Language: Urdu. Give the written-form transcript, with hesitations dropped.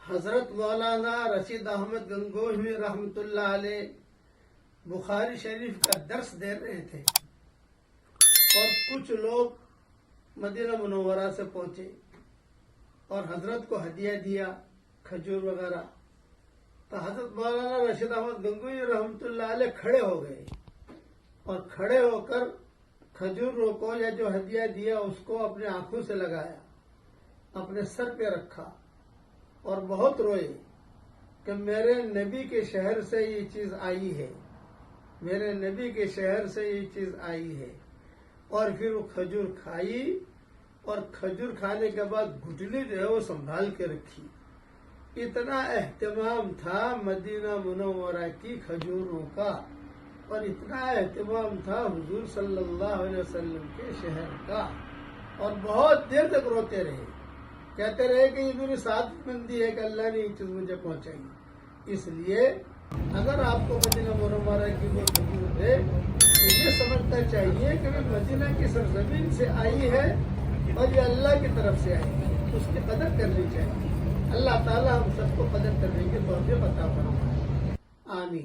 حضرت مولانا رشید احمد گنگوہی رحمۃ اللہ علیہ بخاری شریف کا درس دے رہے تھے اور کچھ لوگ مدینہ منورہ سے پہنچے اور حضرت کو ہدیہ دیا، کھجور وغیرہ۔ تو حضرت مولانا رشید احمد گنگوہی رحمۃ اللہ علیہ کھڑے ہو گئے اور کھڑے ہو کر کھجوروں کو یا جو ہدیہ دیا اس کو اپنے آنکھوں سے لگایا، اپنے سر پہ رکھا اور بہت روئے کہ میرے نبی کے شہر سے یہ چیز آئی ہے، میرے نبی کے شہر سے یہ چیز آئی ہے۔ اور پھر وہ کھجور کھائی اور کھجور کھانے کے بعد گٹلی جو ہے وہ سنبھال کے رکھی۔ اتنا اہتمام تھا مدینہ منورہ کی کھجوروں کا، اور اتنا اہتمام تھا حضور صلی اللہ علیہ وسلم کے شہر کا، اور بہت دیر تک روتے رہے، کہتے رہے کہ یہ میری سعادت مندی ہے کہ اللہ نے یہ چیز مجھے پہنچائی۔ اس لیے اگر آپ کو مدینہ منورہ کی کوئی کھجور ہے تو یہ سمجھنا چاہیے کہ وہ مدینہ کی سرزمین سے آئی ہے اور یہ اللہ کی طرف سے آئی ہے، اس کی قدر کرنی چاہیے۔ اللہ تعالی ہم سب کو قدر کرنے کی توفیق عطا فرمائے، آمین۔